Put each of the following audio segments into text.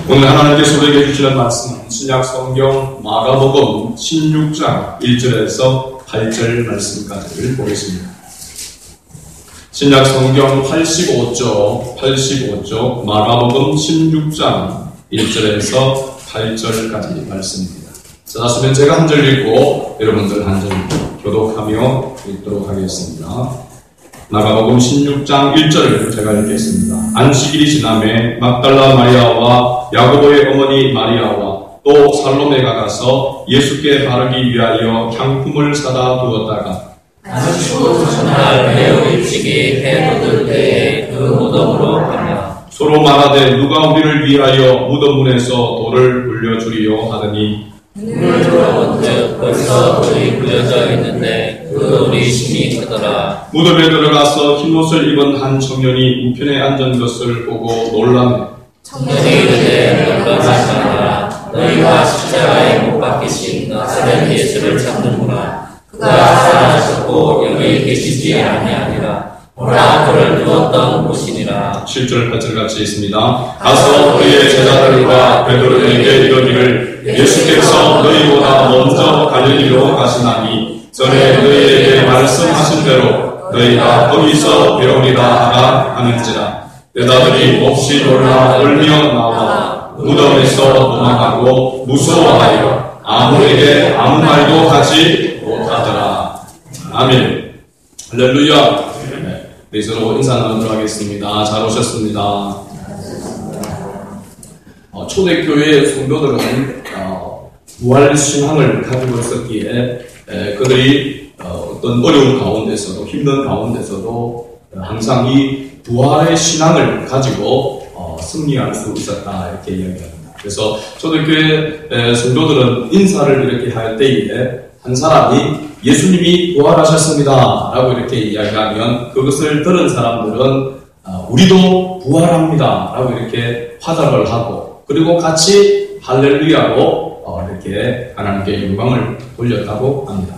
오늘 하나님께서 우리에게 주시는 말씀은 신약 성경 마가복음 16장 1절에서 8절 말씀까지를 보겠습니다. 신약 성경 85쪽 마가복음 16장 1절에서 8절까지 말씀입니다. 찾았으면 제가 한 절 읽고 여러분들 한 절 교독하며 읽도록 하겠습니다. 마가복음 16장 1절을 제가 읽겠습니다. 안식일이 지나매 막달라 마리아와 야고보의 어머니 마리아와 또 살로메가 가서 예수께 바르기 위하여 향품을 사다 두었다가 안식구 전날 매우 일찍이 해 돋을 때에 그 무덤으로 가며 서로 말하되 누가 우리를 위하여 무덤 문에서 돌을 굴려주리요 하더니 문을 들어본즉 벌써 돌이 굴려져 있는데 그 돌이 심히 크더라. 무덤에 들어가서 흰옷을 입은 한 청년이 우편에 앉은 것을 보고 놀라매 청년이 이르되 열반하시라. 너희가 십자가에 못 박히신 나사렛 예수를 찾는구나. 그가 살아나셨고 여기 계시지 아니하니라. 오라 그를 두었던 곳이니라. 7절 8절 같이 있습니다. 가서 그의 제자들과 베드로에게 이르기를 예수께서 너희보다 먼저 갈릴리로 가시나니 전에 너희에게 말씀하신 대로 너희가 거기서 배우리라 하라 하는지라. 대답들이 몹시 놀라 떨며 나와 무덤에서 도망하고 무서워하여 아무에게 아무 말도 하지 못하더라. 아멘. 할렐루야. 네, 서로 인사 나누도록 하겠습니다. 잘 오셨습니다. 초대교회 성도들은 부활신앙을 가지고 있었기에 그들이 어떤 어려운 가운데서도 힘든 가운데서도 항상 이 부활의 신앙을 가지고 승리할 수 있었다 이렇게 이야기합니다. 그래서 초대교회 성도들은 인사를 이렇게 할 때에 한 사람이 예수님이 부활하셨습니다 라고 이렇게 이야기하면 그것을 들은 사람들은 우리도 부활합니다 라고 이렇게 화답을 하고 그리고 같이 할렐루야로 이렇게 하나님께 영광을 돌렸다고 합니다.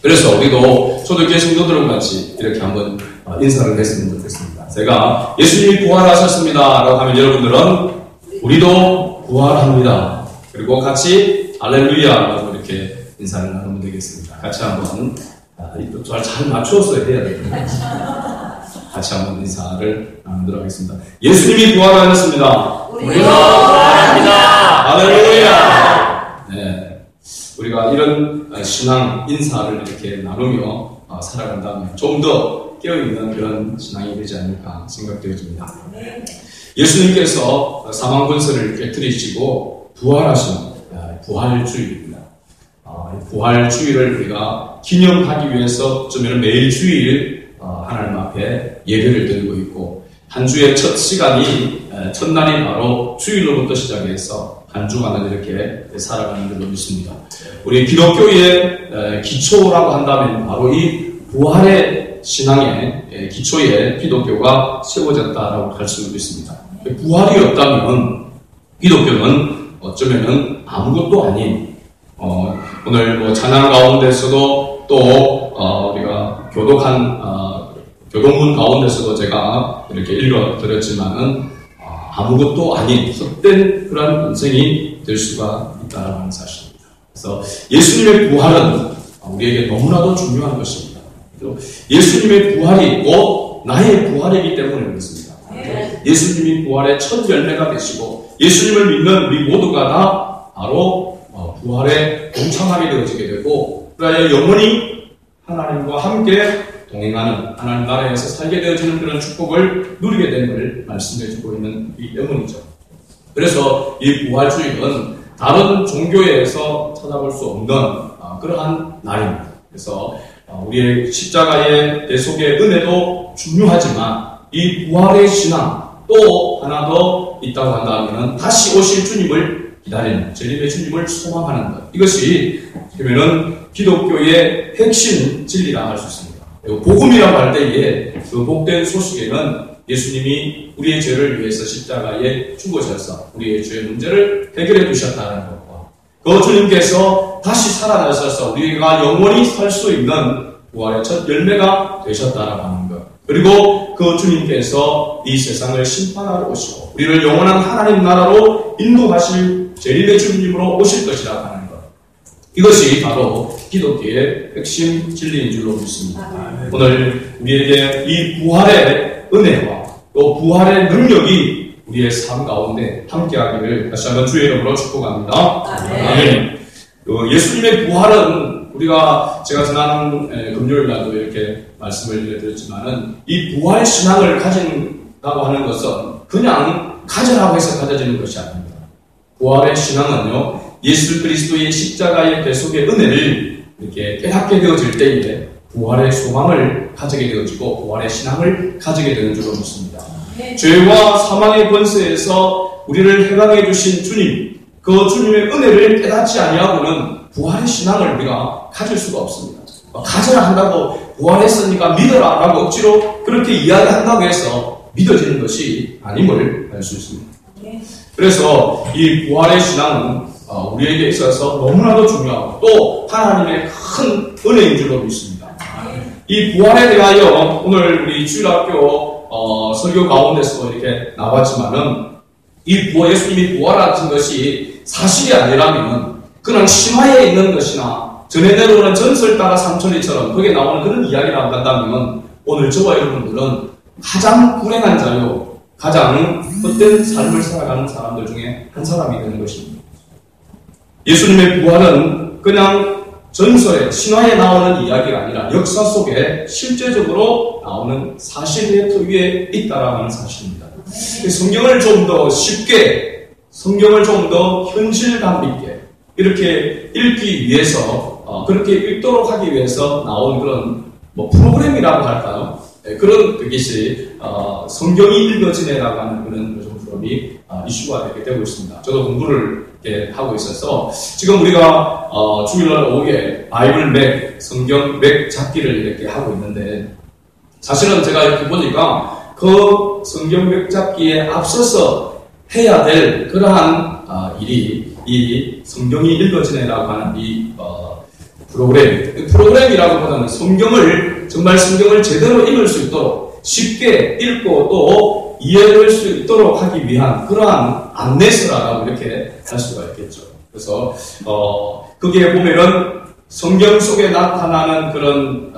그래서 우리도 초대교회 성도들과 같이 이렇게 한번 인사를 했으면 좋겠습니다. 제가 예수님이 부활하셨습니다 라고 하면 여러분들은 우리도 부활합니다. 그리고 같이 할렐루야라고 이렇게 인사를 나누면 되겠습니다. 같이 한번 잘 맞춰서 해야 됩니다. 같이 한번 인사를 나누도록 하겠습니다. 예수님이 부활하셨습니다. 우리도 부활합니다. 할렐루야. 네, 우리가 이런 신앙 인사를 이렇게 나누며 살아간다면 좀 더 깨어있는 그런 신앙이 되지 않을까 생각되어집니다. 예수님께서 사망 권세를 깨뜨리시고 부활하신 부활주일입니다. 부활주일을 우리가 기념하기 위해서 어쩌면 매일 주일 하나님 앞에 예배를 드리고 있고 한 주의 첫 시간이 첫날이 바로 주일로부터 시작해서 한 주간을 이렇게 살아가는 줄로 믿습니다. 우리 기독교의 기초라고 한다면 바로 이 부활의 신앙의 기초에 기독교가 세워졌다라고 할 수 있습니다. 부활이 없다면 기독교는 어쩌면 아무것도 아닌 오늘 찬양 가운데서도 또 우리가 교동문 가운데서도 제가 이렇게 읽어드렸지만은 아무것도 아닌 헛된 그런 인생이 될 수가 있다는 하는 사실입니다. 그래서 예수님의 부활은 우리에게 너무나도 중요한 것입니다. 예수님의 부활이 곧 나의 부활이기 때문에 그렇습니다. 예수님이 부활의 첫 열매가 되시고 예수님을 믿는 우리 모두가 다 바로 부활에 동참하게 되어지게 되고 그래야 영원히 하나님과 함께 동행하는 하나님 나라에서 살게 되어지는 그런 축복을 누리게 되는 걸 말씀해주고 있는 이 때문이죠. 그래서 이 부활주일은 다른 종교에서 찾아볼 수 없는 그러한 날입니다. 그래서 우리의 십자가의 대속의 은혜도 중요하지만 이 부활의 신앙 또 하나 더 있다고 한다면 다시 오실 주님을 기다리는 재림의 주님을 소망하는 것 이것이 그러면은 기독교의 핵심 진리라 할 수 있습니다. 복음이라고 할 때에 그 복된 소식에는 예수님이 우리의 죄를 위해서 십자가에 죽으셔서 우리의 죄의 문제를 해결해 주셨다는 것과 그 주님께서 다시 살아나셔서 우리가 영원히 살 수 있는 부활의 첫 열매가 되셨다라고 하는 것. 그리고 그 주님께서 이 세상을 심판하러 오시고 우리를 영원한 하나님 나라로 인도하실 재림의 주님으로 오실 것이라고 하는 것. 이것이 바로 기독교의 핵심 진리인 줄로 믿습니다. 오늘 우리에게 이 부활의 은혜와 또 부활의 능력이 우리의 삶 가운데 함께하기를 다시 한번 주의 이름으로 축복합니다. 아멘. 예수님의 부활은 제가 지난 금요일 날도 이렇게 말씀을 드렸지만은 이 부활 신앙을 가진다고 하는 것은 그냥 가져라고 해서 가져지는 것이 아닙니다. 부활의 신앙은요, 예수 그리스도의 십자가의 대속의 은혜를 이렇게 깨닫게 되어질 때에 부활의 소망을 가지게 되어지고 부활의 신앙을 가지게 되는 줄로 믿습니다. 죄와 사망의 권세에서 우리를 해방해 주신 주님, 그 주님의 은혜를 깨닫지 아니하고는 부활의 신앙을 우리가 가질 수가 없습니다. 가져라 한다고 부활했으니까 믿어라 라고 억지로 그렇게 이야기한다고 해서 믿어지는 것이 아님을 알 수 있습니다. 그래서 이 부활의 신앙은 우리에게 있어서 너무나도 중요하고 또 하나님의 큰 은혜인 줄로 믿습니다. 이 부활에 대하여 오늘 우리 주일학교 설교 가운데서 이렇게 나왔지만은 예수님이 부활하신 것이 사실이 아니라면 그냥 신화에 있는 것이나 전해 내려오는 전설 따라 삼천리처럼 거기에 나오는 그런 이야기라고 한다면 오늘 저와 여러분들은 가장 불행한 자요, 가장 헛된 삶을 살아가는 사람들 중에 한 사람이 되는 것입니다. 예수님의 부활은 그냥 전설에, 신화에 나오는 이야기가 아니라 역사 속에 실제적으로 나오는 사실의 터위에 있다라는 하는 사실입니다. 성경을 좀 더 쉽게, 성경을 좀 더 현실감 있게 이렇게 읽기 위해서, 그렇게 읽도록 하기 위해서 나온 그런 프로그램이라고 할까요? 그런 것이 성경이 읽어지네라고 하는 그런 프로그램이 이슈가 되고 있습니다. 저도 공부를 하고 있어서 지금 우리가 주일날 오후에 바이블 맥, 성경 맥 잡기를 이렇게 하고 있는데 사실은 제가 이렇게 보니까 그 성경 맥 잡기에 앞서서 해야 될 그러한 일이 이 성경이 읽어지네라고 하는 이 프로그램이라고보다는 정말 성경을 제대로 읽을 수 있도록 쉽게 읽고 또 이해할 수 있도록 하기 위한 그러한 안내서라고 이렇게 할 수가 있겠죠. 그래서 거기에 보면은 성경 속에 나타나는 그런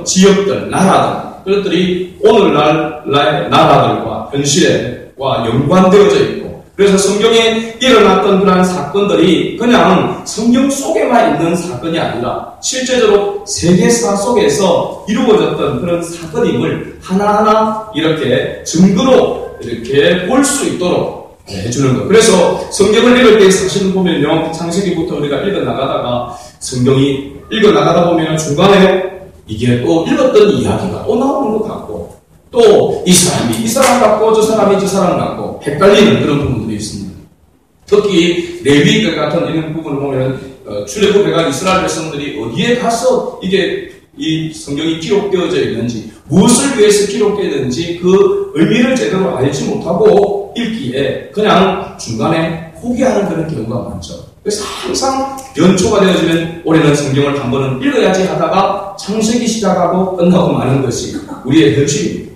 지역들, 나라들, 그것들이 오늘날 나라들과 현실과 연관되어져 있고, 그래서 성경에 일어났던 그러한 사건들이 그냥 성경 속에만 있는 사건이 아니라 실제적으로 세계사 속에서 이루어졌던 그런 사건임을 하나하나 이렇게 증거로 이렇게 볼 수 있도록 해주는 것. 그래서 성경을 읽을 때 사실 보면요, 창세기부터 우리가 읽어나가다가 성경이 읽어나가다 보면 중간에 이게 또 읽었던 이야기가 또 나오는 것 같고, 또 이 사람이 이 사람 같고 저 사람이 저 사람 같고 헷갈리는 그런 부분들이 있습니다. 특히 레위 같은 이런 부분을 보면 출애굽해가 이스라엘 백성들이 어디에 가서 이게 이 성경이 기록되어져 있는지, 무엇을 위해서 기록되었는지 그 의미를 제대로 알지 못하고 읽기에 그냥 중간에 포기하는 그런 경우가 많죠. 그래서 항상 연초가 되어지면 올해는 성경을 한 번은 읽어야지 하다가 창세기 시작하고 끝나고 마는 것이 우리의 현실입니다.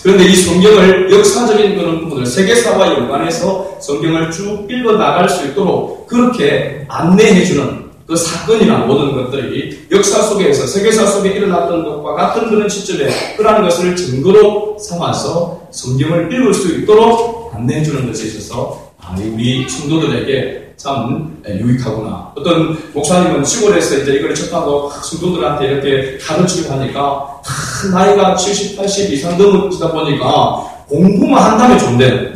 그런데 이 성경을 역사적인 그런 부분을 세계사와 연관해서 성경을 쭉 읽어 나갈 수 있도록 그렇게 안내해주는 그 사건이나 모든 것들이 역사 속에서 세계사 속에 일어났던 것과 같은 그런 시점에 그러한 것을 증거로 삼아서 성경을 읽을 수 있도록 안내해주는 것에 있어서 우리 성도들에게 참 유익하구나. 어떤 목사님은 시골에서 이제 이걸 접하고 성도들한테 이렇게 가르치고 하니까 나이가 70, 80 이상 넘어지다 보니까 공부만 한다면 좋은데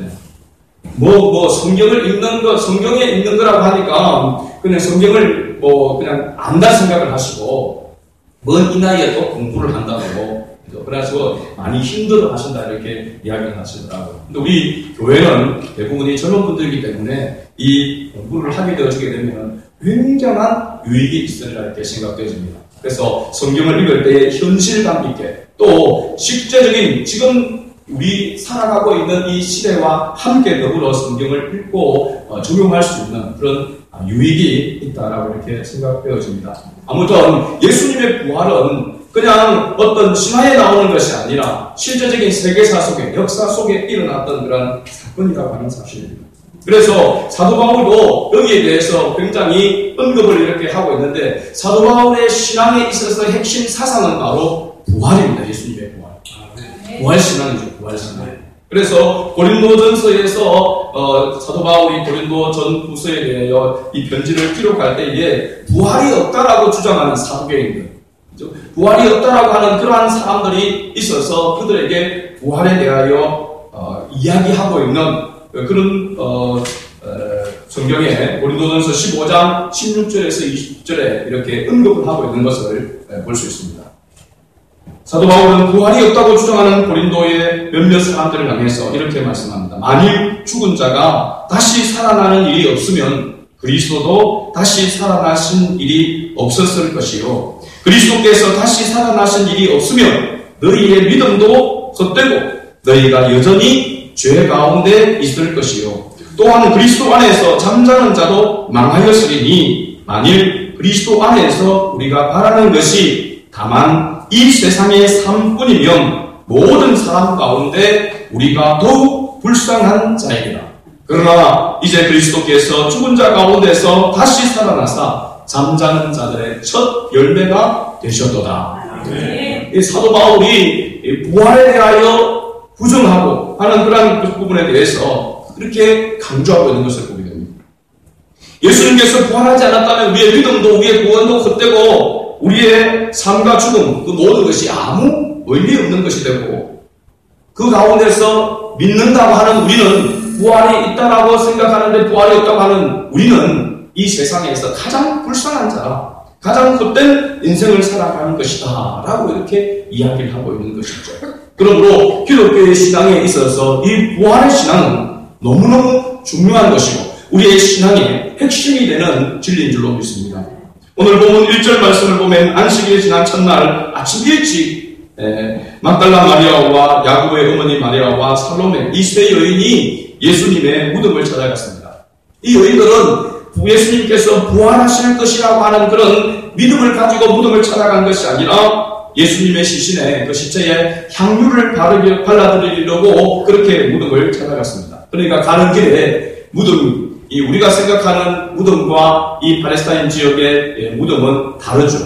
성경을 읽는 거, 성경에 읽는 거라고 하니까 그냥 성경을 그냥 안다 생각을 하시고 먼 이 나이에 또 공부를 한다고 그래서 많이 힘들어 하신다 이렇게 이야기를 하시더라고요. 근데 우리 교회는 대부분이 젊은 분들이기 때문에 이 공부를 하게 되어지게 되면 굉장한 유익이 있으리라 이렇게 생각되어집니다. 그래서 성경을 읽을 때 현실감 있게 또 실제적인 지금 우리 살아가고 있는 이 시대와 함께 더불어 성경을 읽고 적용할 수 있는 그런 유익이 있다라고 이렇게 생각되어집니다. 아무튼 예수님의 부활은 그냥 어떤 신화에 나오는 것이 아니라 실제적인 세계사 속에, 역사 속에 일어났던 그런 사건이라고 하는 사실입니다. 그래서 사도 바울도 여기에 대해서 굉장히 언급을 이렇게 하고 있는데, 사도 바울의 신앙에 있어서 핵심 사상은 바로 부활입니다. 예수님의 부활. 부활신앙이죠. 부활신앙. 그래서 고린도전서에서 사도 바울이 고린도 전후서에 대하여 이 편지를 기록할 때에 부활이 없다라고 주장하는 사도계인들, 부활이 없다라고 하는 그러한 사람들이 있어서 그들에게 부활에 대하여 이야기하고 있는 그런 성경에 고린도전서 15장 16절에서 20절에 이렇게 언급을 하고 있는 것을 볼 수 있습니다. 사도 바울은 부활이 없다고 주장하는 고린도의 몇몇 사람들을 향해서 이렇게 말씀합니다. 만일 죽은 자가 다시 살아나는 일이 없으면 그리스도도 다시 살아나신 일이 없었을 것이요, 그리스도께서 다시 살아나신 일이 없으면 너희의 믿음도 헛되고 너희가 여전히 죄 가운데 있을 것이요, 또한 그리스도 안에서 잠자는 자도 망하였으리니 만일 그리스도 안에서 우리가 바라는 것이 다만 이 세상의 삶뿐이면 모든 사람 가운데 우리가 더욱 불쌍한 자이라. 그러나 이제 그리스도께서 죽은 자 가운데서 다시 살아나사 잠자는 자들의 첫 열매가 되셨도다. 이 사도 바울이 부활에 대하여 부정하고 하는 그런 부분에 대해서 그렇게 강조하고 있는 것을 보게 됩니다. 예수님께서 부활하지 않았다면 우리의 믿음도 우리의 구원도 헛되고 우리의 삶과 죽음, 그 모든 것이 아무 의미 없는 것이 되고, 그 가운데서 믿는다고 하는 우리는, 부활이 있다라고 생각하는데 부활이 없다고 하는 우리는 이 세상에서 가장 불쌍한 자, 가장 헛된 인생을 살아가는 것이다 라고 이렇게 이야기를 하고 있는 것이죠. 그러므로 기독교의 신앙에 있어서 이 부활의 신앙은 너무너무 중요한 것이고 우리의 신앙의 핵심이 되는 진리인 줄로 믿습니다. 오늘 본문 1절 말씀을 보면 안식일이 지난 첫날 아침 일찍 막달라 마리아와 야고보의 어머니 마리아와 살로메 이 세 여인이 예수님의 무덤을 찾아갔습니다. 이 여인들은 예수님께서 부활하실 것이라고 하는 그런 믿음을 가지고 무덤을 찾아간 것이 아니라 예수님의 시신에 그 시체에 향유를 발라드리려고 그렇게 무덤을 찾아갔습니다. 그러니까 가는 길에 이 우리가 생각하는 무덤과 이 팔레스타인 지역의 무덤은 다르죠.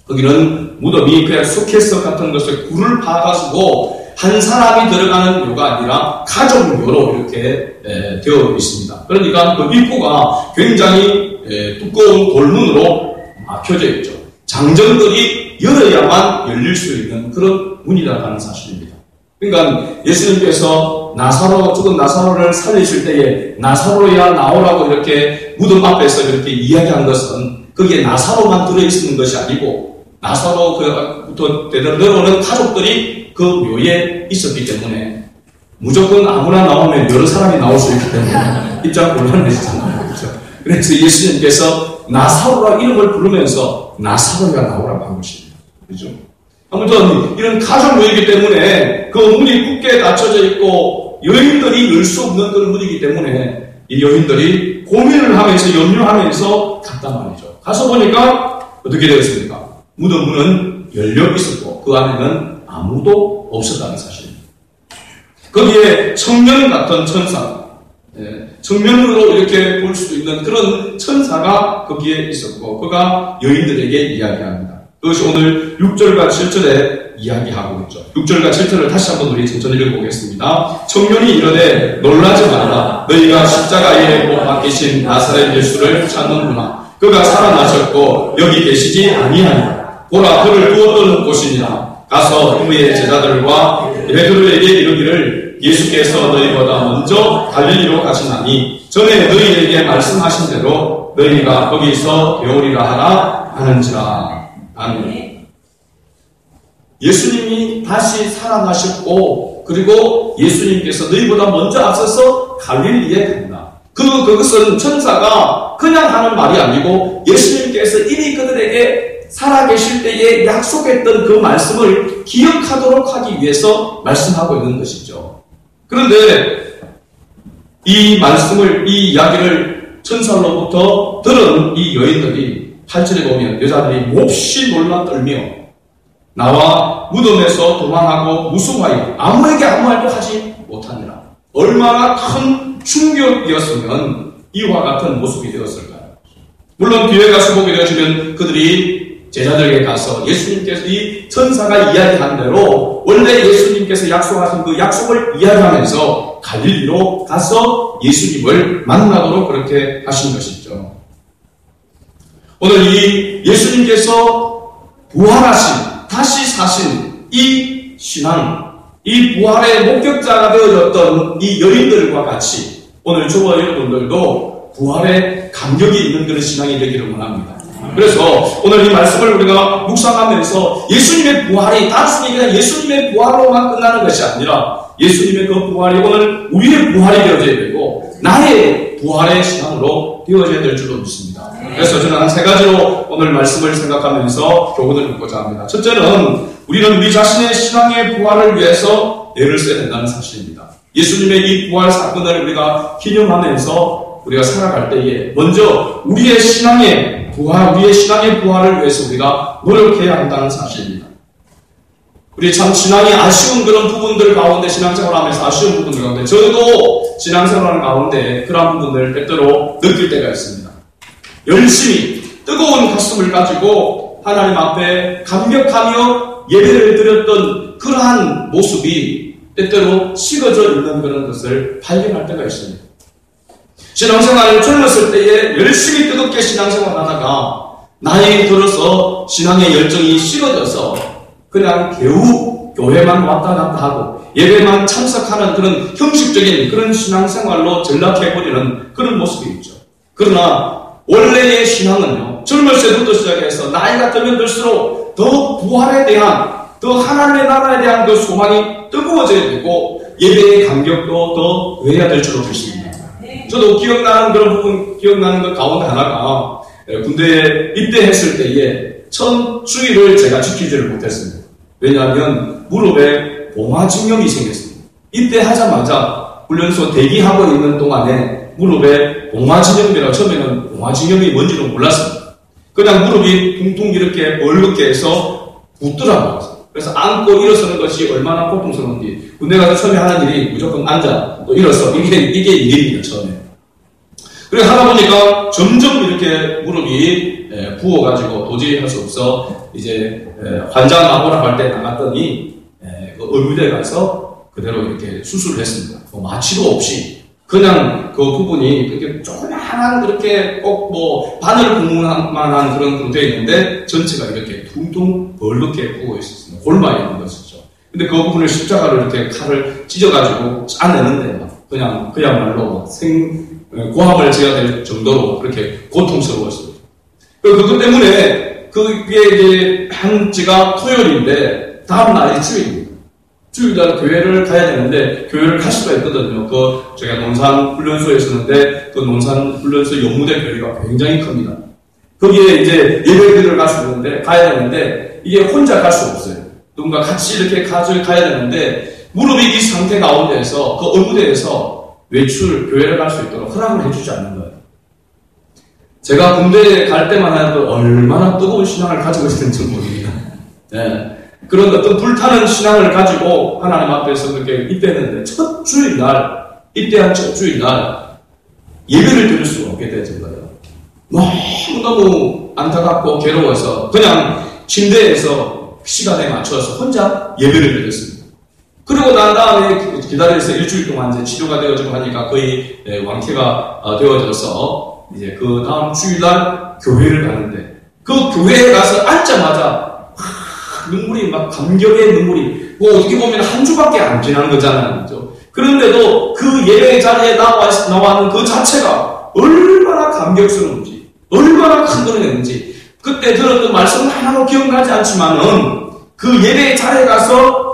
거기는 무덤이 그냥 수켓석 같은 것을 굴을 파가지고 한 사람이 들어가는 묘가 아니라 가족묘로 이렇게 되어 있습니다. 그러니까 그 입구가 굉장히 두꺼운 돌문으로 막혀져 있죠. 장정들이 열어야만 열릴 수 있는 그런 문이라고 하는 사실입니다. 그러니까 예수님께서 죽은 나사로를 살리실 때에 나사로야 나오라고 이렇게 무덤 앞에서 이렇게 이야기한 것은 거기에 나사로만 들어있는 것이 아니고 나사로부터 내려오는 가족들이 그 묘에 있었기 때문에 무조건 아무나 나오면 여러 사람이 나올 수 있기 때문에 입장 곤란해지잖아요. 그렇죠? 그래서 예수님께서 나사로라 이름을 부르면서 나사로가 나오라고 한 것입니다. 그렇죠? 아무튼 이런 가족묘이기 때문에 그 문이 굳게 닫혀져 있고 여인들이 열 수 없는 그런 문이기 때문에 이 여인들이 고민을 하면서 염려하면서 갔단 말이죠. 가서 보니까 어떻게 되었습니까? 무덤 문은 열려 있었고 그 안에는 아무도 없었다는 사실입니다. 거기에 청년 같은 천사, 정면으로 이렇게 볼 수 있는 그런 천사가 거기에 있었고 그가 여인들에게 이야기합니다. 그것이 오늘 6절과 7절에 이야기하고 있죠. 6절과 7절을 다시 한번 우리 천천히 읽어보겠습니다. 청년이 이르되 놀라지 말라. 너희가 십자가에 못 박히신 나사렛 예수를 찾는구나. 그가 살아나셨고 여기 계시지 아니하니라. 보라 그를 두었던 곳이니라. 가서 그의 제자들과 베드로에게 이르기를 예수께서 너희보다 먼저 갈릴리로 가시나니 전에 너희에게 말씀하신 대로 너희가 거기서 배우리라 하라 하는지라. 아멘. 예수님이 다시 살아나셨고 그리고 예수님께서 너희보다 먼저 앞서서 갈릴리에 간다. 그것은 천사가 그냥 하는 말이 아니고 예수님께서 이미 그들에게 살아계실 때에 약속했던 그 말씀을 기억하도록 하기 위해서 말씀하고 있는 것이죠. 그런데 이 말씀을, 이 이야기를 천사로부터 들은 이 여인들이 8절에 보면 여자들이 몹시 놀라 떨며 나와 무덤에서 도망하고 무수하여 아무에게 아무 말도 하지 못하니라. 얼마나 큰 충격이었으면 이와 같은 모습이 되었을까요? 물론 뒤에 가서 보게 되어지면 그들이 제자들에게 가서 예수님께서 이 천사가 이야기한 대로 원래 예수님께서 약속하신 그 약속을 이야기하면서 갈릴리로 가서 예수님을 만나도록 그렇게 하신 것이죠. 오늘 이 예수님께서 부활하신, 다시 사신 이 신앙, 이 부활의 목격자가 되어졌던 이 여인들과 같이 오늘 저와 여러분들도 부활의 감격이 있는 그런 신앙이 되기를 원합니다. 그래서 오늘 이 말씀을 우리가 묵상하면서 예수님의 부활이 단순히 그냥 예수님의 부활로만 끝나는 것이 아니라 예수님의 그 부활이 오늘 우리의 부활이 되어져야 되고 나의 부활의 신앙으로 되어져야 될 줄로 믿습니다. 그래서 저는 한 세 가지로 오늘 말씀을 생각하면서 교훈을 듣고자 합니다. 첫째는 우리는 우리 자신의 신앙의 부활을 위해서 애를 써야 된다는 사실입니다. 예수님의 이 부활 사건을 우리가 기념하면서 우리가 살아갈 때에 먼저 우리의 신앙의 부활을 위해서 우리가 노력해야 한다는 사실입니다. 우리 참 신앙이 아쉬운 그런 부분들 가운데 신앙생활을 하면서 아쉬운 부분들 가운데 저도 신앙생활 가운데 그런 부분들을 때때로 느낄 때가 있습니다. 열심히 뜨거운 가슴을 가지고 하나님 앞에 감격하며 예배를 드렸던 그러한 모습이 때때로 식어져 있는 그런 것을 발견할 때가 있습니다. 신앙생활을 젊었을 때에 열심히 뜨겁게 신앙생활을 하다가 나이 들어서 신앙의 열정이 식어져서 그냥 겨우 교회만 왔다 갔다 하고 예배만 참석하는 그런 형식적인 그런 신앙생활로 전락해버리는 그런 모습이 있죠. 그러나 원래의 신앙은요, 젊을 때부터 시작해서 나이가 들면 들수록 더 부활에 대한, 더 하나님의 나라에 대한 그 소망이 뜨거워져야 되고 예배의 감격도 더 외야 될 줄로 믿습니다. 저도 기억나는 것 가운데 하나가 군대에 입대했을 때에 첫 주일을 제가 지키지를 못했습니다. 왜냐하면 무릎에 봉화증염이 생겼습니다. 입대하자마자 훈련소 대기하고 있는 동안에 무릎에 봉화증염이라고 처음에는 봉화증염이 뭔지도 몰랐습니다. 그냥 무릎이 퉁퉁 이렇게 벌겋게 해서 붓더라고요. 그래서 앉고 일어서는 것이 얼마나 고통스러운지 군대 가서 처음에 하는 일이 무조건 앉아 또 일어서 이게 일입니다. 처음에. 그래서 하다 보니까 점점 이렇게 무릎이 부어가지고 도저히 할 수 없어 이제 환자 나오라고 할 때 나갔더니 그 의무대에 가서 그대로 이렇게 수술을 했습니다. 마취도 없이 그냥 그 부분이 이렇게 조그마한 그렇게 꼭 뭐 바늘 구멍만한 그런 그로 되어 있는데 전체가 이렇게 퉁퉁 벌겋게 부어 있었습니다. 골마에 있는 것이죠. 근데 그 부분을 십자가를 이렇게 칼을 찢어가지고 짜내는데 그냥 그야말로 고함을 지어야 될 정도로 그렇게 고통스러웠습니다. 그것 때문에 그게 이제 한지가 토요일인데 다음 날이 주일입니다. 주일날 교회를 가야 되는데 교회를 갈 수가 있거든요. 제가 논산훈련소에 있었는데 그 논산훈련소 연무대 교회가 굉장히 큽니다. 거기에 이제 예배드리러 갈 수 있는데 가야 되는데 이게 혼자 갈 수 없어요. 누군가 같이 이렇게 가야 되는데 무릎이 이 상태 가운데에서 그 의무대에서 교회를 갈 수 있도록 허락을 해주지 않는 거예요. 제가 군대에 갈 때만 해도 얼마나 뜨거운 신앙을 가지고 있었는지 모릅니다. 네. 그런 어떤 불타는 신앙을 가지고 하나님 앞에서 그렇게 입대했는데 첫 주일날, 입대한 첫 주일날 예배를 드릴 수가 없게 되어진 거예요. 너무 안타깝고 괴로워서 그냥 침대에서 시간에 맞춰서 혼자 예배를 드렸습니다. 그리고 난 다음에 기다려서 일주일 동안 이제 치료가 되어지고 하니까 거의 완쾌가 되어져서 이제 그 다음 주일날 교회를 가는데 그 교회에 가서 앉자마자 눈물이 막 감격의 눈물이 어떻게 보면 한 주밖에 안 지난 거잖아요. 그렇죠? 그런데도 그 예배 자리에 나와는 그 자체가 얼마나 감격스러운지 얼마나 큰 노래였는지 그때 들었던 말씀은 하나도 기억나지 않지만은 그 예배 자리에 가서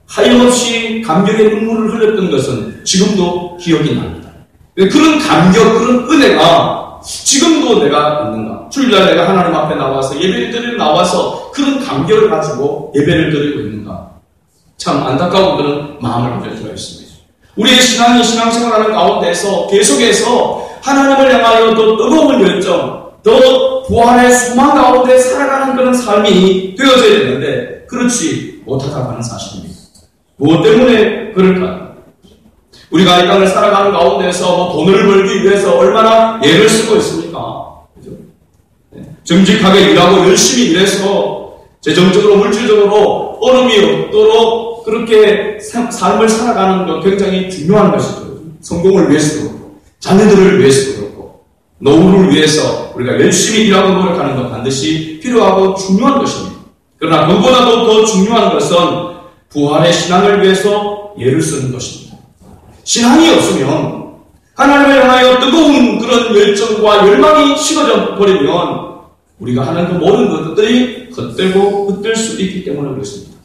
하염없이 감격의 눈물을 흘렸던 것은 지금도 기억이 납니다. 그런 감격, 그런 은혜가 지금도 내가 있는가? 주일날 내가 하나님 앞에 나와서 예배를 드리러 나와서 그런 감격을 가지고 예배를 드리고 있는가? 참 안타까운 그런 마음을 가질 수가 있습니다. 우리의 신앙생활하는 가운데서 계속해서 하나님을 향하여 더 뜨거운 열정, 더 부활의 소망 가운데 살아가는 그런 삶이 되어져야 되는데 그렇지 못하다고 하는 사실입니다. 무엇 때문에 그럴까? 우리가 이 땅을 살아가는 가운데서 돈을 벌기 위해서 얼마나 애를 쓰고 있습니까? 그죠? 정직하게 일하고 열심히 일해서 재정적으로 물질적으로 어려움이 없도록 그렇게 삶을 살아가는 것 굉장히 중요한 것이죠. 성공을 위해서도 그렇고 자녀들을 위해서도 그렇고 노후를 위해서 우리가 열심히 일하고 노력하는 것 반드시 필요하고 중요한 것입니다. 그러나 그보다도 더 중요한 것은 부활의 신앙을 위해서 애를 쓰는 것입니다. 신앙이 없으면 하나님을 향하여 뜨거운 그런 열정과 열망이 식어져 버리면 우리가 하는 그 모든 것들이 헛되고 헛될 수 있기 때문에 그렇습니다.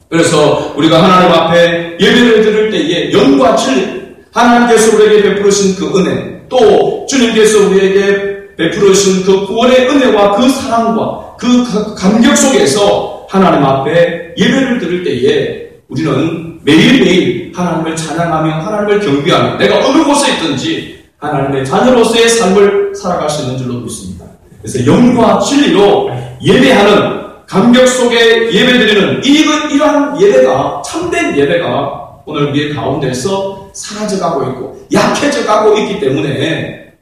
그래서 우리가 하나님 앞에 예배를 드릴 때에 영과 진리, 하나님께서 우리에게 베푸신 그 은혜, 또 주님께서 우리에게 베푸신 그 구원의 은혜와 그 사랑과 그 감격 속에서 하나님 앞에 예배를 드릴 때에 우리는 매일매일 하나님을 찬양하며 하나님을 경배하며 내가 어느 곳에 있든지 하나님의 자녀로서의 삶을 살아갈 수 있는 줄로 믿습니다. 그래서 영과 진리로 예배하는 감격 속에 예배드리는 이러한 예배가 참된 예배가 오늘 우리의 가운데서 사라져가고 있고 약해져가고 있기 때문에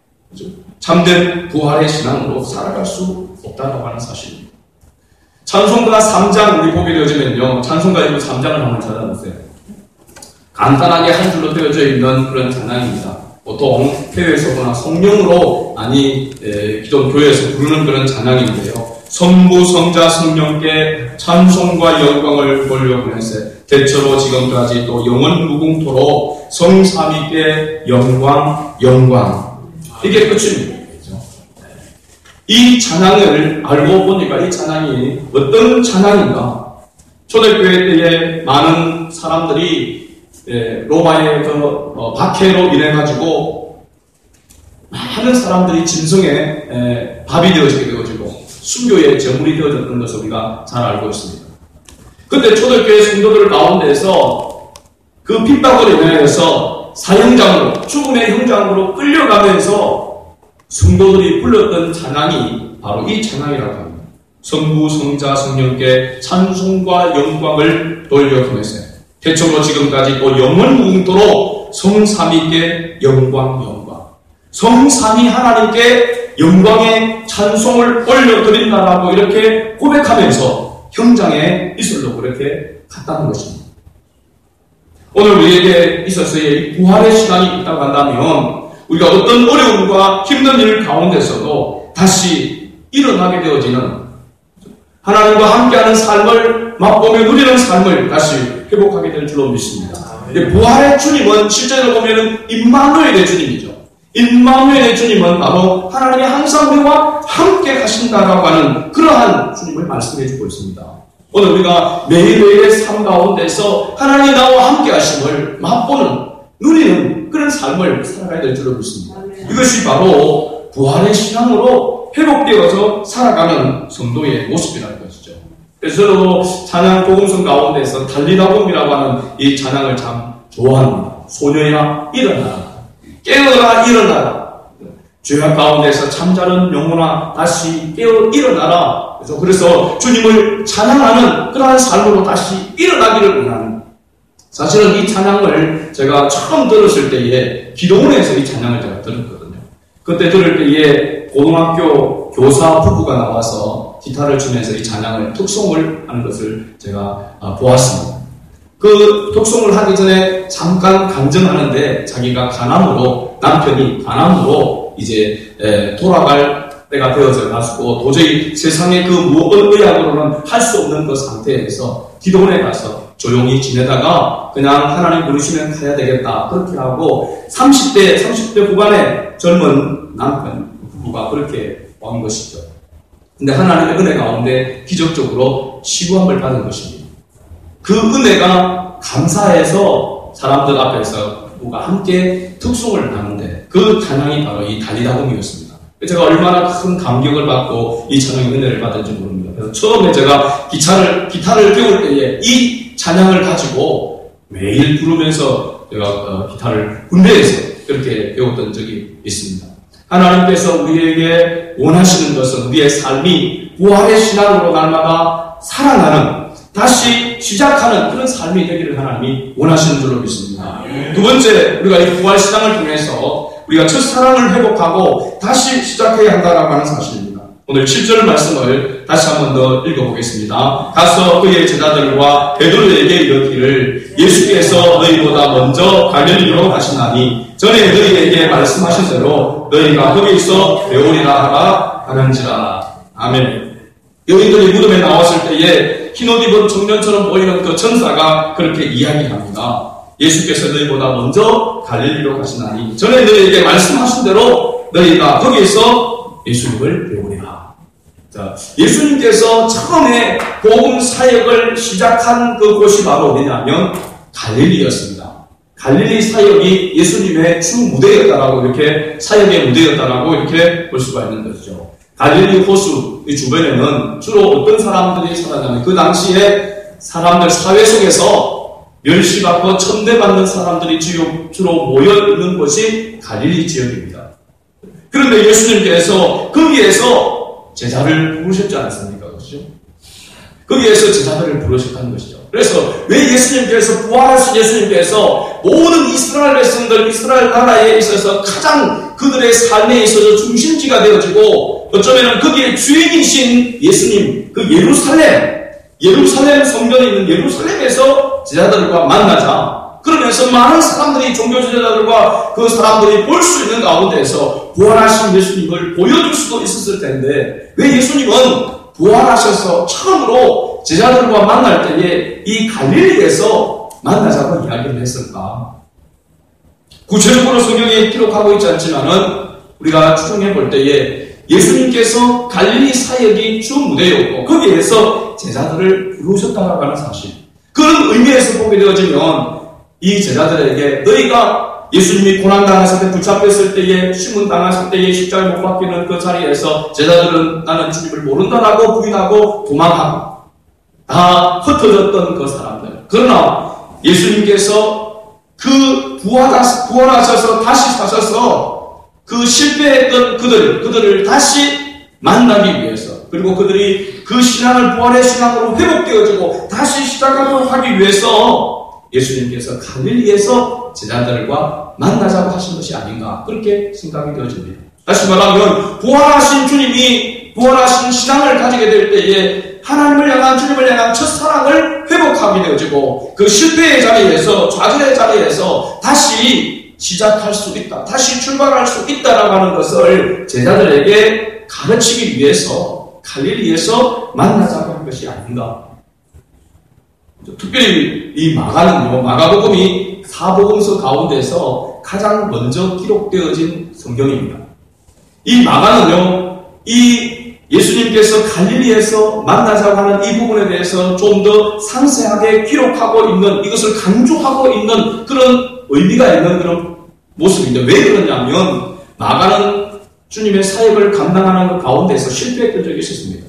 참된 부활의 신앙으로 살아갈 수 없다고 하는 사실입니다. 찬송가 3장 우리 보게 되어지면요. 찬송가 3장을 한번 찾아보세요. 간단하게 한 줄로 되어져 있는 그런 찬양입니다. 보통 해외에서거나 성령으로 기존 교회에서 부르는 그런 찬양인데요. 성부 성자 성령께 찬송과 영광을 돌려보내세 대처로 지금까지 또 영원 무궁토록 성삼위께 영광 이게 끝입니다. 이 찬양을 알고 보니까 이 찬양이 어떤 찬양인가? 초대교회 때에 많은 사람들이 로마의 박해로 인해가지고 많은 사람들이 짐승의 밥이 되어지게 되어지고 순교의 제물이 되어졌던 것을 우리가 잘 알고 있습니다. 그때 초대교회 성도들 가운데서 그 핍박으로 인해서 사형장으로 죽음의 형장으로 끌려가면서 성도들이 불렀던 찬양이 바로 이 찬양이라고 합니다. 성부 성자 성령께 찬송과 영광을 돌려보내세 태초로 지금까지 또 영원 무궁토록 성삼위께 영광 성삼위 하나님께 영광의 찬송을 올려드린다라고 이렇게 고백하면서 형장에 이슬로 그렇게 갔다는 것입니다. 오늘 우리에게 있어서의 부활의 시간이 있다고 한다면 우리가 어떤 어려움과 힘든 일 가운데서도 다시 일어나게 되어지는 하나님과 함께하는 삶을 맛보며 누리는 삶을 다시 회복하게 될 줄로 믿습니다. 부활의 주님은 실제로 보면 임마누엘의 주님이죠. 임마누엘의 주님은 바로 하나님이 항상 우리와 함께 가신다라고 하는 그러한 주님을 말씀해주고 있습니다. 오늘 우리가 매일매일의 삶 가운데서 하나님이 나와 함께 하심을 맛보는 누리는 그런 삶을 살아가야 될 줄로 믿습니다. 이것이 바로 부활의 신앙으로 회복되어서 살아가는 성도의 모습이라는 것이죠. 그래서 저도 찬양 복음성 가운데서 달리다봄이라고 하는 이 찬양을 참 좋아합니다. 소녀야 일어나라, 깨어라 일어나라, 죄악 가운데서 잠자는 영혼아 다시 깨어 일어나라. 그래서 주님을 찬양하는 그러한 삶으로 다시 일어나기를 원하는, 사실은 이 찬양을 제가 처음 들었을 때에 기도원에서 이 찬양을 제가 들었거든요. 그때 들을 때에 고등학교 교사 부부가 나와서 기타를 치면서 이 찬양을 특송을 하는 것을 제가 보았습니다. 그 특송을 하기 전에 잠깐 간증하는데 자기가 남편이 가난으로 이제 돌아갈 때가 되어져 가지고 도저히 세상의 그 무엇 의학으로는 할 수 없는 그 상태에서 기도원에 가서 조용히 지내다가 그냥 하나님 부르시면 가야 되겠다 그렇게 하고 30대 후반의 젊은 남편 부부가 그렇게 온 것이죠. 근데 하나님의 은혜 가운데 기적적으로 시구함을 받은 것입니다. 그 은혜가 감사해서 사람들 앞에서 누가 함께 특송을 하는데 그 찬양이 바로 이 달리다봄이었습니다. 제가 얼마나 큰 감격을 받고 이 찬양의 은혜를 받은지 모릅니다. 그래서 처음에 제가 기타를 배울 때에 이 찬양을 가지고 매일 부르면서 제가 기타를 군대에서 그렇게 배웠던 적이 있습니다. 하나님께서 우리에게 원하시는 것은 우리의 삶이 부활의 신앙으로 날마다 살아나는, 다시 시작하는 그런 삶이 되기를 하나님이 원하시는 줄로 믿습니다. 두 번째, 우리가 이 부활신앙을 통해서 우리가 첫사랑을 회복하고 다시 시작해야 한다라고 하는 사실입니다. 오늘 7절 말씀을 다시 한 번 더 읽어보겠습니다. 가서 그의 제자들과 베드로에게 이르기를 예수께서 너희보다 먼저 갈릴리로 가시나니 전에 너희에게 말씀하신 대로 너희가 거기서 배우리라 하라 하는지라. 아멘. 여인들이 무덤에 나왔을 때에 흰옷 입은 청년처럼 보이는 그 천사가 그렇게 이야기합니다. 예수께서 너희보다 먼저 갈릴리로 가시나니 전에 너희에게 말씀하신 대로 너희가 거기에서 예수님을 배우리라. 자, 예수님께서 처음에 복음 사역을 시작한 그곳이 바로 어디냐면 갈릴리였습니다. 갈릴리 사역이 예수님의 주 무대였다라고, 이렇게 사역의 무대였다라고 이렇게 볼 수가 있는 것이죠. 갈릴리 호수 이 주변에는 주로 어떤 사람들이 살았냐면 그 당시에 사람들 사회 속에서 멸시받고 천대받는 사람들이 주로 모여있는 곳이 갈릴리 지역입니다. 그런데 예수님께서 거기에서 제자를 부르셨지 않습니까? 그렇죠? 거기에서 제자들을 부르셨다는 것이죠. 그래서 왜 예수님께서, 부활하신 예수님께서 모든 이스라엘 백성들, 이스라엘 나라에 있어서 가장 그들의 삶에 있어서 중심지가 되어지고 어쩌면 거기에 주인이신 예수님, 그 예루살렘 성전에 있는 예루살렘에서 제자들과 만나자. 그러면서 많은 사람들이, 종교 지도자들과 그 사람들이 볼 수 있는 가운데에서 부활하신 예수님을 보여줄 수도 있었을 텐데, 왜 예수님은 부활하셔서 처음으로 제자들과 만날 때에 이 갈릴리에서 만나자고 이야기를 했을까? 구체적으로 성경에 기록하고 있지 않지만은 우리가 추정해 볼 때에 예수님께서 갈릴리 사역이 주 무대였고 거기에서 제자들을 부르셨다고 하는 사실, 그런 의미에서 보게 되어지면 이 제자들에게 너희가 예수님이 고난당했을 때, 붙잡혔을 때에, 심문당했을 때에, 십자가에 못 박히는 그 자리에서 제자들은 나는 주님을 모른다라고 부인하고 도망하고 다 흩어졌던 그 사람들. 그러나 예수님께서 그 부활하셔서 다시 사셔서 그 실패했던 그들을 다시 만나기 위해서, 그리고 그들이 그 신앙을 부활의 신앙으로 회복되어지고 다시 시작하도록 하기 위해서 예수님께서 갈릴리에서 제자들과 만나자고 하신 것이 아닌가, 그렇게 생각이 되어집니다. 다시 말하면 부활하신 주님이 부활하신 신앙을 가지게 될 때에 하나님을 향한, 주님을 향한 첫사랑을 회복하게 되어지고 그 실패의 자리에서, 좌절의 자리에서 다시 시작할 수 있다, 다시 출발할 수 있다라고 하는 것을 제자들에게 가르치기 위해서 갈릴리에서 만나자고 한 것이 아닌가. 특별히 이 마가는요, 마가복음이 사복음서 가운데서 가장 먼저 기록되어진 성경입니다. 이 마가는요, 이 예수님께서 갈릴리에서 만나자고 하는 이 부분에 대해서 좀 더 상세하게 기록하고 있는, 이것을 강조하고 있는 그런 의미가 있는 그런 모습인데, 왜 그러냐면 마가는 주님의 사역을 감당하는 그 가운데서 실패했던 적이 있었습니다.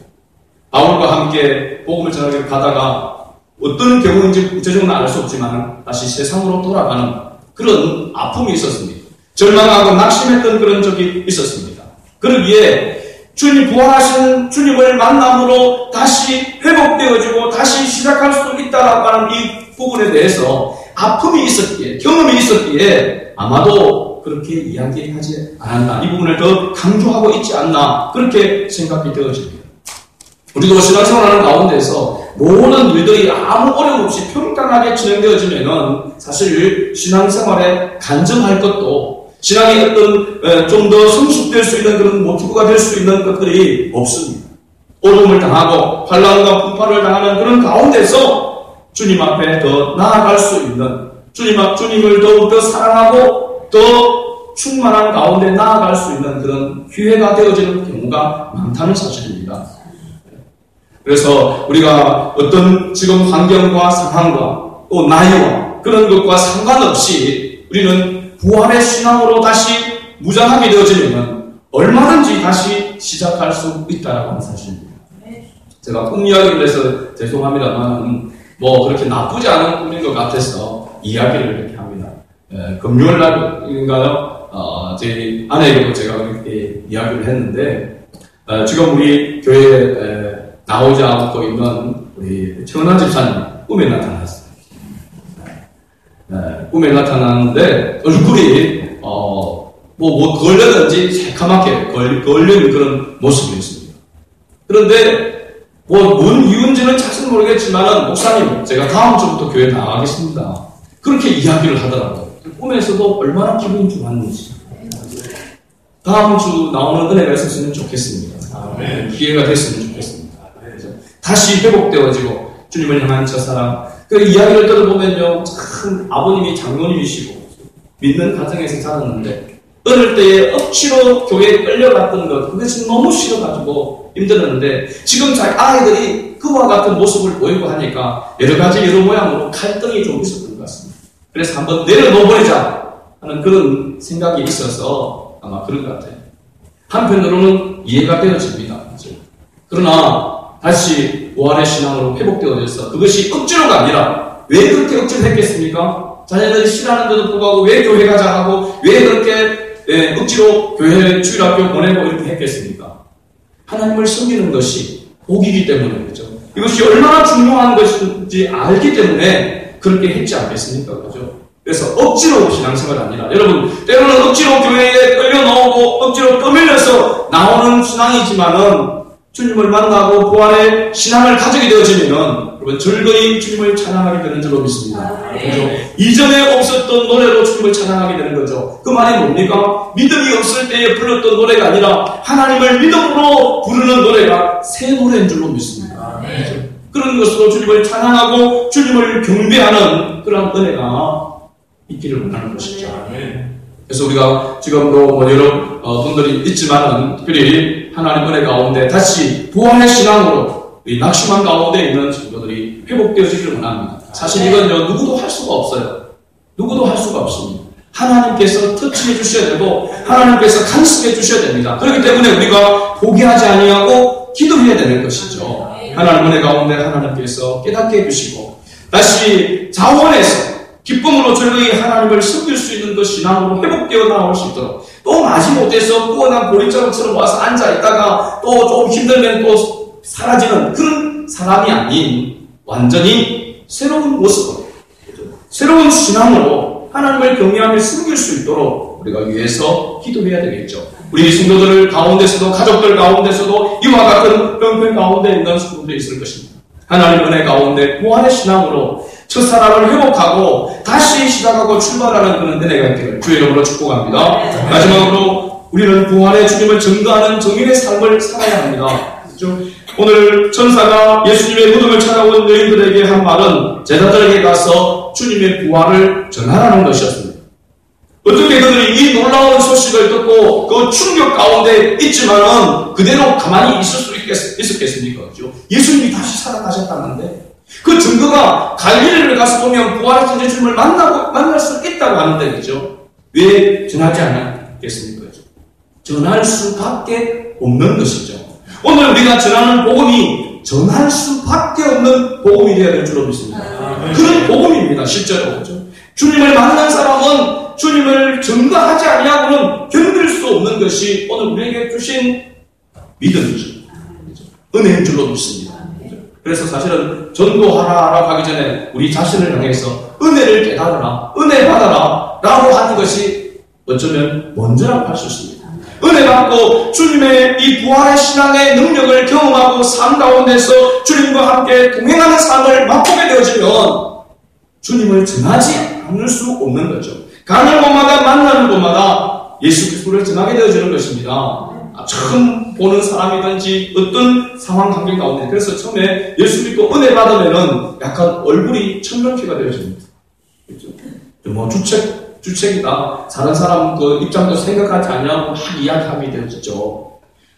바울과 함께 복음을 전하러 가다가 어떤 경우인지 구체적으로는 알 수 없지만 다시 세상으로 돌아가는 그런 아픔이 있었습니다. 절망하고 낙심했던 그런 적이 있었습니다. 그러기에 주님, 부활하신 주님을 만남으로 다시 회복되어지고 다시 시작할 수 있다라고 하는 이 부분에 대해서 아픔이 있었기에, 경험이 있었기에 아마도 그렇게 이야기하지 않았나, 이 부분을 더 강조하고 있지 않나, 그렇게 생각이 되어집니다. 우리도 신앙생활하는 가운데서 모든 일들이 아무 어려움 없이 평탄하게 진행되어지면은 사실 신앙생활에 간증할 것도, 신앙의 어떤 좀 더 성숙될 수 있는 그런 모티브가 될 수 있는 것들이 없습니다. 어려움을 당하고 환난과 풍파를 당하는 그런 가운데서 주님 앞에 더 나아갈 수 있는, 주님을 더욱더 사랑하고 더 충만한 가운데 나아갈 수 있는 그런 기회가 되어지는 경우가 많다는 사실입니다. 그래서 우리가 어떤 지금 환경과 상황과 또 나이와 그런 것과 상관없이 우리는 부활의 신앙으로 다시 무장하게 되어지면 얼마든지 다시 시작할 수 있다는 하는 사실입니다. 제가 꿈 이야기를 해서 죄송합니다만 뭐 그렇게 나쁘지 않은 꿈인 것 같아서 이야기를 이렇게 합니다. 금요일 날인가요? 제 아내에게도 제가 그렇게 이야기를 했는데 지금 우리 교회 나오지 않고 있는 우리 최은하 집사님 꿈에 나타났어요. 꿈에 나타났는데 얼굴이 뭐 걸렸는지 새카맣게 걸린 그런 모습이었습니다. 그런데 뭔 이유인지는 잘은 모르겠지만 목사님 제가 다음 주부터 교회 나가겠습니다. 그렇게 이야기를 하더라고요. 꿈에서도 얼마나 기분이 좋았는지. 다음 주 나오는 은혜가 있었으면 좋겠습니다. 기회가 됐으면 좋겠습니다. 다시 회복되어지고 주님을 향한 저 사람. 그 이야기를 들어보면요, 참 아버님이 장로님이시고 믿는 가정에서 자랐는데 어릴 때에 억지로 교회에 끌려갔던 것, 그것이 너무 싫어가지고 힘들었는데 지금 자기 아이들이 그와 같은 모습을 보이고 하니까 여러 가지 여러 모양으로 갈등이 좀 있었던 것 같습니다. 그래서 한번 내려놓아버리자 하는 그런 생각이 있어서 아마 그런 것 같아요. 한편으로는 이해가 되어집니다. 그러나 다시 부활의 신앙으로 회복되어져서 그것이 억지로가 아니라 왜 그렇게 억지로 했겠습니까? 자녀들이 싫어하는데도 불구하고 왜 교회 가자 하고 왜 그렇게 억지로 교회 주일학교 보내고 이렇게 했겠습니까? 하나님을 섬기는 것이 복이기 때문에 그렇죠. 이것이 얼마나 중요한 것인지 알기 때문에 그렇게 했지 않겠습니까? 그렇죠? 그래서 억지로 신앙생활이 아니라 여러분 때로는 억지로 교회에 끌려 나오고 억지로 떠밀려서 나오는 신앙이지만은 주님을 만나고 부활의 신앙을 가지게 되어지면 여러분 즐거이 주님을 찬양하게 되는 줄로 믿습니다. 그렇죠? 이전에 없었던 노래로 주님을 찬양하게 되는 거죠. 그 말이 뭡니까? 믿음이 없을 때에 불렀던 노래가 아니라 하나님을 믿음으로 부르는 노래가 새 노래인 줄로 믿습니다. 그렇죠? 그런 것으로 주님을 찬양하고 주님을 경배하는 그런 은혜가 있기를 원하는 것이죠. 그래서 우리가 지금도 여러 분들이 있지만은 특별히 하나님 은혜 가운데 다시 부활의 신앙으로 이 낙심한 가운데 있는 친구들이 회복되어지기를 원합니다. 사실 이건요 누구도 할 수가 없어요. 누구도 할 수가 없습니다. 하나님께서 터치해 주셔야 되고 하나님께서 간섭해 주셔야 됩니다. 그렇기 때문에 우리가 포기하지 아니하고 기도해야 되는 것이죠. 하나님 은혜 가운데 하나님께서 깨닫게 해주시고 다시 자원해서 기쁨으로 즐거이 하나님을 섬길 수 있는 그 신앙으로 회복되어 나올 수 있도록 또 마지 못해서 꾸어난 보리자루처럼 와서 앉아있다가 또 좀 힘들면 또 사라지는 그런 사람이 아닌 완전히 새로운 모습으로 새로운 신앙으로 하나님을 경외하며 섬길 수 있도록 우리가 위해서 기도해야 되겠죠. 우리 성도들 가운데서도 가족들 가운데서도 이와 같은 병편 가운데 있는 성도들이 있을 것입니다. 하나님 은혜 가운데 부활의 신앙으로 첫 사람을 회복하고 다시 시작하고 출발하는 그런 은혜가 있기를 주의 이름으로 축복합니다. 마지막으로 우리는 부활의 주님을 증거하는 정인의 삶을 살아야 합니다. 그렇죠? 오늘 천사가 예수님의 무덤을 찾아온 여인들에게 한 말은 제자들에게 가서 주님의 부활을 전하라는 것이었습니다. 어떻게 그들이 이 놀라운 소식을 듣고 그 충격 가운데 있지만은 그대로 가만히 있을 수 있었겠습니까? 그렇죠? 예수님이 다시 살아나셨다는데 그 증거가 갈릴리를 가서 보면 부활하신 예수님을 만날 수 있다고 하는데 그죠? 왜 전하지 않았겠습니까? 그죠? 전할 수밖에 없는 것이죠. 오늘 우리가 전하는 복음이 전할 수밖에 없는 복음이 되어야 될 줄로 믿습니다. 그런 복음입니다. 실제로 그죠? 주님을 만난 사람은 주님을 증거하지 아니하고는 견딜 수 없는 것이 오늘 우리에게 주신 믿음이죠. 은혜인 줄로 믿습니다. 그래서 사실은 전도하라 하기 전에 우리 자신을 향해서 은혜를 깨달으라, 은혜 받아라 라고 하는 것이 어쩌면 먼저라고 할 수 있습니다. 은혜 받고 주님의 이 부활의 신앙의 능력을 경험하고 삶 가운데서 주님과 함께 동행하는 삶을 맛보게 되어지면 주님을 전하지 않을 수 없는 거죠. 가는 곳마다 만나는 곳마다 예수 그리스도를 전하게 되어지는 것입니다. 처음 보는 사람이든지 어떤 상황 관계 가운데 그래서 처음에 예수 믿고 은혜 받으면은 약간 얼굴이 천명케가 되어집니다. 그렇죠? 뭐 주책이다. 다른 사람 그 입장도 생각하지 않냐고 막 이야기하게 되어지죠.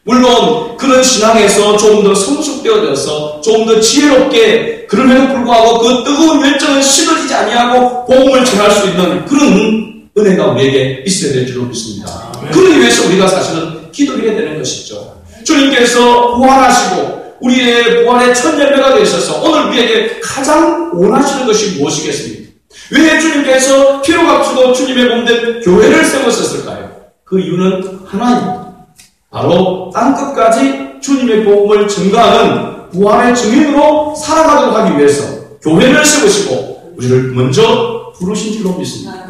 물론 그런 신앙에서 조금 더 성숙되어져서 조금 더 지혜롭게 그럼에도 불구하고 그 뜨거운 열정은 식어지지 아니하고 복음을 전할 수 있는 그런 은혜가 우리에게 있어야 될 줄로 믿습니다. 그러기 위해서 우리가 사실은 기도해야 되는 것이죠. 주님께서 부활하시고 우리의 부활의 첫 열매가 되셔서 오늘 우리에게 가장 원하시는 것이 무엇이겠습니까? 왜 주님께서 피로 값주고 주님의 몸된 교회를 세우셨을까요? 그 이유는 하나입니다. 바로 땅끝까지 주님의 복음을 증거하는 부활의 증인으로 살아가도록 하기 위해서 교회를 세우시고 우리를 먼저 부르신 줄로 믿습니다.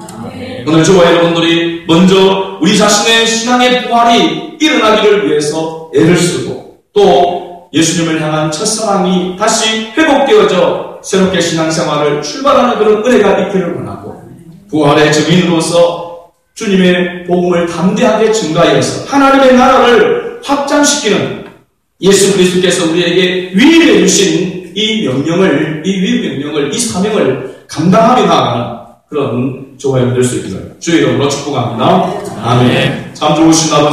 오늘 저와 여러분들이 먼저 우리 자신의 신앙의 부활이 일어나기를 위해서 애를 쓰고 또 예수님을 향한 첫사랑이 다시 회복되어져 새롭게 신앙생활을 출발하는 그런 은혜가 있기를 원하고 부활의 증인으로서 주님의 복음을 담대하게 증가해서 하나님의 나라를 확장시키는 예수 그리스도께서 우리에게 위임해 주신 이 명령을, 이 위임명령을, 이 사명을 감당하며 나아가는 그런 저와 여러분 될 수 있기를 주의 이름으로 축복합니다. 아멘. 참 좋으신 아버지.